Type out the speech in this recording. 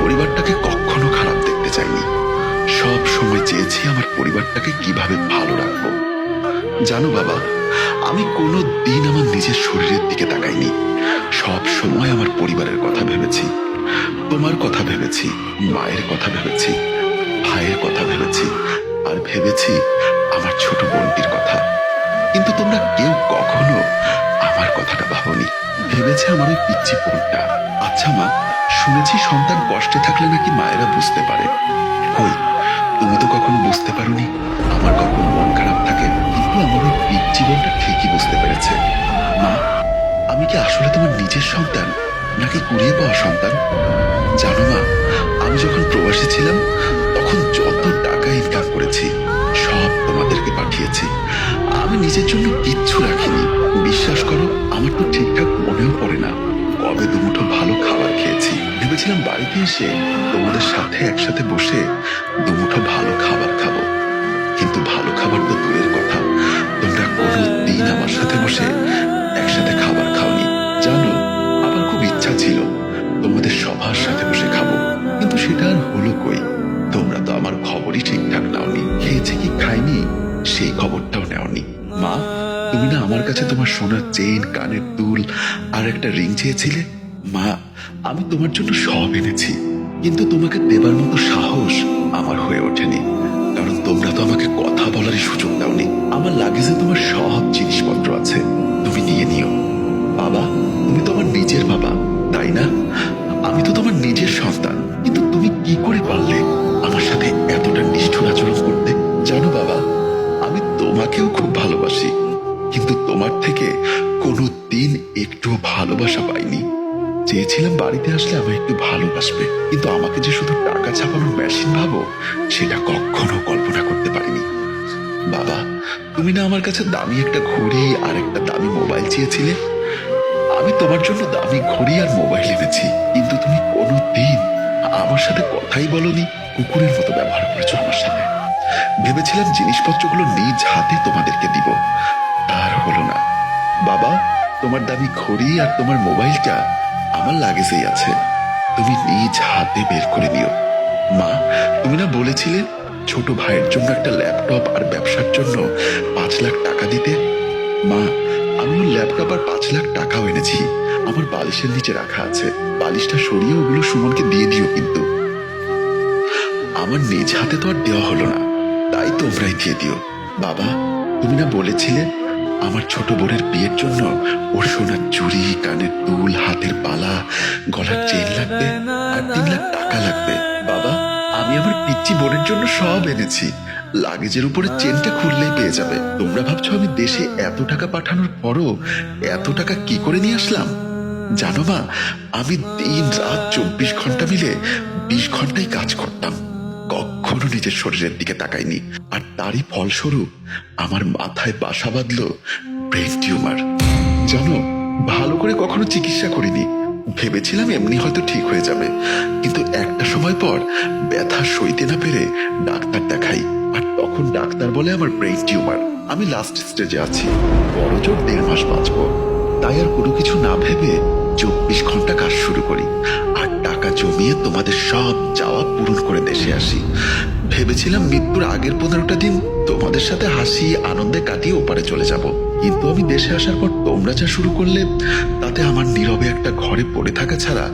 পরিবারটাকে কখনো খারাপ দেখতে চাইনি। সব সময় চেয়েছি আমার পরিবারটাকে কিভাবে ভালো রাখবো। জানো বাবা, আমি কোনো দিন আমার নিজের শরীরের দিকে তাকাইনি। সব সময় আমার পরিবারের কথা ভেবেছি। তোমার কথা ভেবেছি, মায়ের কথা ভেবেছি, ভাইয়ের কথা ভেবেছি, আর ভেবেছি আমার ছোট বোনটির কথা। কিন্তু তোমরা কেউ কখনো আমার কথাটা ভাবনি। ভেবেছে আমার ওই পিচ্ছি বোনটা। আচ্ছা মা, শুনেছি সন্তান কষ্টে থাকলে নাকি মায়েরা বুঝতে পারে। কই, তুমি তো কখনো বুঝতে পারোনি আমার কখন মন খারাপ থাকে। কিন্তু আমার ওই পিচ্ছি বোনটা ঠিকই বুঝতে পেরেছে। মা, আমি কি আসলে তোমার নিজের সন্তান নাকি কুড়িয়ে পাওয়া সন্তান? জানো মা, আমি যখন প্রবাসী ছিলাম তখন যত টাকা ইনকাম করেছি সব তোমাদেরকে পাঠিয়েছি। আমি নিজের জন্য কিচ্ছু রাখিনি। বিশ্বাস করো, আমার তো ঠিকঠাক মনেও পড়ে না কবে দুমুঠো ভালো খাবার খেয়েছি। ভেবেছিলাম বাড়িতে এসে তোমাদের সাথে একসাথে বসে দুমুঠো ভালো খাবার খাবো। কিন্তু ভালো খাবার তো দূরের কথা, তোমরা কোনো দিন আমার সাথে বসে একসাথে খাবার খাওনি। জানো, আমার খুব ইচ্ছা ছিল তোমাদের সবার সাথে বসে খাবো, কিন্তু সেটা আর হলো কই। তোমরা তো আমার খবরই ঠিকঠাক নাওনি। খেয়েছে কি খাইনি সেই খবরটাও নেওনি। মা, তুমি না আমার কাছে তোমার সোনার চেন, কানের দুল আর একটা রিং চেয়েছিলে। মা, আমি তোমার জন্য সব এনেছি, কিন্তু তোমাকে দেবার মতো সাহস আমার হয়ে ওঠেনি। কারণ তোমরা তো আমাকে কথা বলারই সুযোগ দাওনি। আমার লাগেজে তোমার সব জিনিসপত্র আছে, তুমি নিয়ে নিও। বাবা, তুমি তো আমার নিজের বাবা, তাই না? আমি তো তোমার নিজের সন্তান, কিন্তু তুমি কি করে পারলে আমার সাথে এতটা নিষ্ঠুর আচরণ করতে? জানো বাবা, আমি তোমাকেও খুব ভালোবাসি, কিন্তু তোমার থেকে কোনো দিন একটু ভালোবাসা পাইনি। চেয়েছিলাম বাড়িতে আসলে আমায় একটু ভালোবাসবে, কিন্তু আমাকে যে শুধু টাকা ছাপানোর মেশিন ভাবো সেটা কখনো কল্পনা করতে পারিনি। বাবা, তুমি না আমার কাছে দামি একটা ঘড়ি আর একটা দামি মোবাইল চেয়েছিলে। আমি তোমার জন্য দামি ঘড়ি আর মোবাইল এনেছি, কিন্তু তুমি কোনো দিন আমার সাথে কথাই বলনি। কুকুরের মতো ব্যবহার করেছো আমার সাথে। ভেবেছিলাম জিনিসপত্রগুলো নিজ হাতে তোমাদেরকে দিব, আর হলো না। বাবা, তোমার দামি ঘড়ি আর তোমার মোবাইলটা আমার লাগেজেই আছে, তুমি নিজ হাতে বের করে নিও। মা, তুমি না বলেছিলে ছোট ভাইয়ের জন্য একটা ল্যাপটপ আর ব্যবসার জন্য 5 লাখ টাকা দিতে। মা, আমি ওর ল্যাপটপ আর 5 লাখ টাকাও এনেছি, আমার বালিশের নিচে রাখা আছে। বালিশটা সরিয়ে ওগুলো সুমনকে দিয়ে দিও। কিন্তু আমার নিজ হাতে তো আর দেওয়া হলো না, তাই তোমরাই দিয়ে দিও। বাবা, তুমি না বলেছিলে আমার ছোট বোনের বিয়ের জন্য ওর সোনার চুড়ি, কানের দুল, হাতের বালা, গলার চেন লাগবে আর 3 লাখ টাকা লাগবে। বাবা, আমি আমার পিচ্চি বোনের জন্য সব এনেছি। লাগেজের উপরে চেনটা খুললেই পেয়ে যাবে। তোমরা ভাবছো আমি দেশে এত টাকা পাঠানোর পরও এত টাকা কি করে নিয়ে আসলাম? জানো মা, আমি দিন রাত 24 ঘন্টা মিলে 20 ঘন্টাই কাজ করতাম, কখনো নিজের শরীরের দিকে তাকাইনি। আর তারই ফলস্বরূপ আমার মাথায় বাসা বাঁধলো ব্রেন টিউমার। জানো, ভালো করে কখনো চিকিৎসা করিনি। ভেবেছিলাম এমনি হয়তো ঠিক হয়ে যাবে, কিন্তু একটা সময় পর ব্যথা সইতে না পেরে ডাক্তার দেখাই, আর তখন ডাক্তার বলে আমার ব্রেন টিউমার। আমি লাস্ট স্টেজে আছি, বড় জোর 1.5 মাস বাঁচবো। তাই আর কোনো কিছু না ভেবে 24 ঘন্টা কাজ শুরু করি, আর টাকা জমিয়ে তোমাদের সব চাওয়া পূরণ করে দেশে আসি। ভেবেছিলাম মৃত্যুর আগের 15টা দিন তোমাদের সাথে হাসি আনন্দে কাটিয়ে ওপারে চলে যাব, কিন্তু আমি দেশে আসার পর তোমরা যা শুরু করলে তাতে আমার নীরবে একটা ঘরে পড়ে থাকা ছাড়া